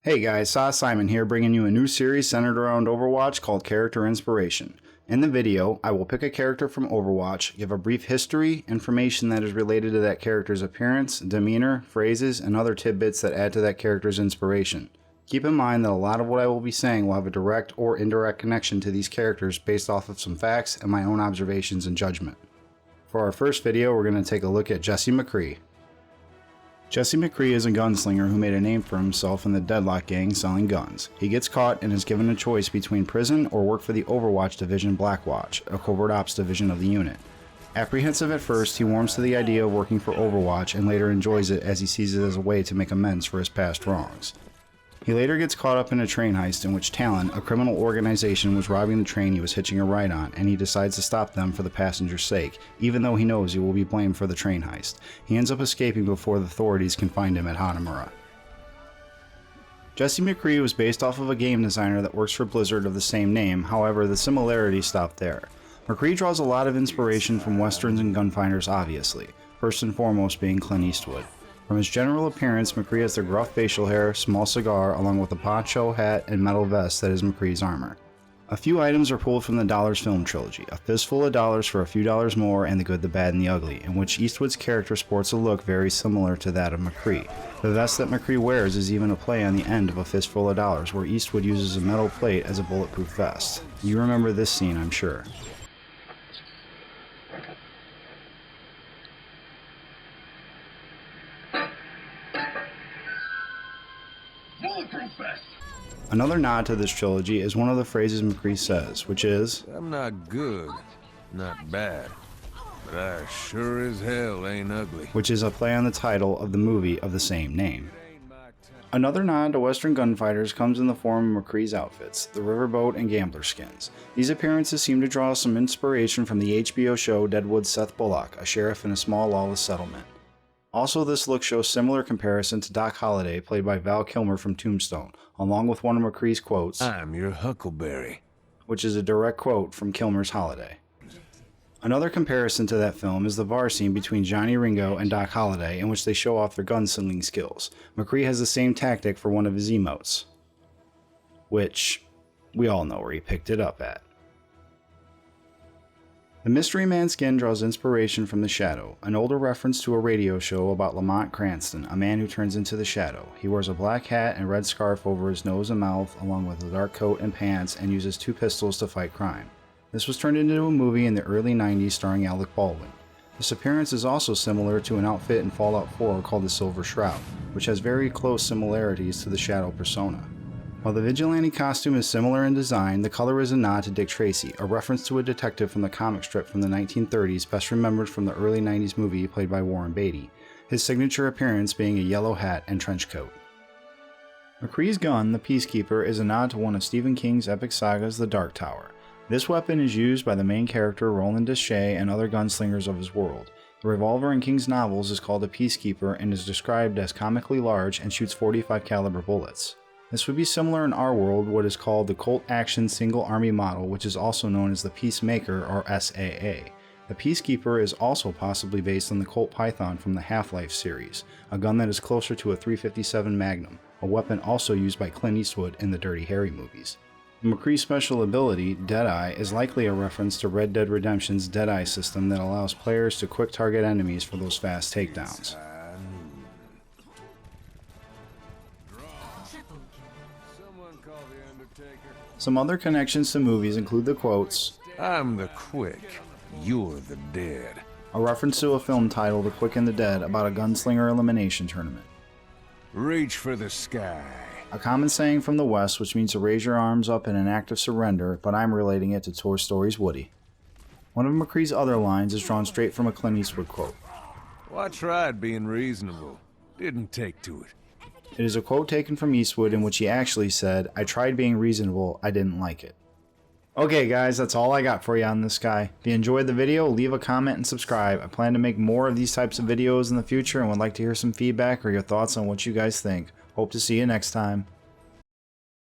Hey guys, Simon here, bringing you a new series centered around Overwatch called Character Inspiration. In the video, I will pick a character from Overwatch, give a brief history, information that is related to that character's appearance, demeanor, phrases, and other tidbits that add to that character's inspiration. Keep in mind that a lot of what I will be saying will have a direct or indirect connection to these characters based off of some facts and my own observations and judgment. For our first video, we're going to take a look at Jesse McCree. Jesse McCree is a gunslinger who made a name for himself in the Deadlock gang selling guns. He gets caught and is given a choice between prison or work for the Overwatch division Blackwatch, a covert ops division of the unit. Apprehensive at first, he warms to the idea of working for Overwatch and later enjoys it as he sees it as a way to make amends for his past wrongs. He later gets caught up in a train heist in which Talon, a criminal organization, was robbing the train he was hitching a ride on, and he decides to stop them for the passenger's sake, even though he knows he will be blamed for the train heist. He ends up escaping before the authorities can find him at Hanamura. Jesse McCree was based off of a game designer that works for Blizzard of the same name, however the similarities stop there. McCree draws a lot of inspiration from westerns and gunfighters obviously, first and foremost being Clint Eastwood. From his general appearance, McCree has the gruff facial hair, small cigar, along with a poncho, hat, and metal vest that is McCree's armor. A few items are pulled from the Dollars film trilogy, A Fistful of Dollars for a Few Dollars More, and The Good, the Bad, and the Ugly, in which Eastwood's character sports a look very similar to that of McCree. The vest that McCree wears is even a play on the end of A Fistful of Dollars, where Eastwood uses a metal plate as a bulletproof vest. You remember this scene, I'm sure. Another nod to this trilogy is one of the phrases McCree says, which is, "I'm not good, not bad, but I sure as hell ain't ugly," which is a play on the title of the movie of the same name. Another nod to Western gunfighters comes in the form of McCree's outfits, the riverboat and gambler skins. These appearances seem to draw some inspiration from the HBO show Deadwood's Seth Bullock, a sheriff in a small lawless settlement. Also, this look shows similar comparison to Doc Holliday, played by Val Kilmer from Tombstone, along with one of McCree's quotes, "I'm your huckleberry," which is a direct quote from Kilmer's Holliday. Another comparison to that film is the bar scene between Johnny Ringo and Doc Holliday, in which they show off their gunslinging skills. McCree has the same tactic for one of his emotes, which we all know where he picked it up at. The Mystery Man skin draws inspiration from The Shadow, an older reference to a radio show about Lamont Cranston, a man who turns into the Shadow. He wears a black hat and red scarf over his nose and mouth, along with a dark coat and pants, and uses 2 pistols to fight crime. This was turned into a movie in the early 90s starring Alec Baldwin. This appearance is also similar to an outfit in Fallout 4 called the Silver Shroud, which has very close similarities to the Shadow persona. While the vigilante costume is similar in design, the color is a nod to Dick Tracy, a reference to a detective from the comic strip from the 1930s, best remembered from the early 90s movie played by Warren Beatty, his signature appearance being a yellow hat and trench coat. McCree's gun, the Peacekeeper, is a nod to one of Stephen King's epic sagas, The Dark Tower. This weapon is used by the main character Roland Deshay and other gunslingers of his world. The revolver in King's novels is called a Peacekeeper and is described as comically large and shoots .45 caliber bullets. This would be similar in our world what is called the Colt Action Single Army Model, which is also known as the Peacemaker or SAA. The Peacekeeper is also possibly based on the Colt Python from the Half-Life series, a gun that is closer to a .357 Magnum, a weapon also used by Clint Eastwood in the Dirty Harry movies. McCree's special ability, Deadeye, is likely a reference to Red Dead Redemption's Deadeye system that allows players to quick target enemies for those fast takedowns. Some other connections to movies include the quotes, "I'm the quick, you're the dead," a reference to a film titled The Quick and the Dead about a gunslinger elimination tournament. "Reach for the sky," a common saying from the West which means to raise your arms up in an act of surrender, but I'm relating it to Toy Story's Woody. One of McCree's other lines is drawn straight from a Clint Eastwood quote. "I tried being reasonable, didn't take to it." It is a quote taken from Eastwood in which he actually said, "I tried being reasonable, I didn't like it." Okay guys, that's all I got for you on this guy. If you enjoyed the video, leave a comment and subscribe. I plan to make more of these types of videos in the future and would like to hear some feedback or your thoughts on what you guys think. Hope to see you next time.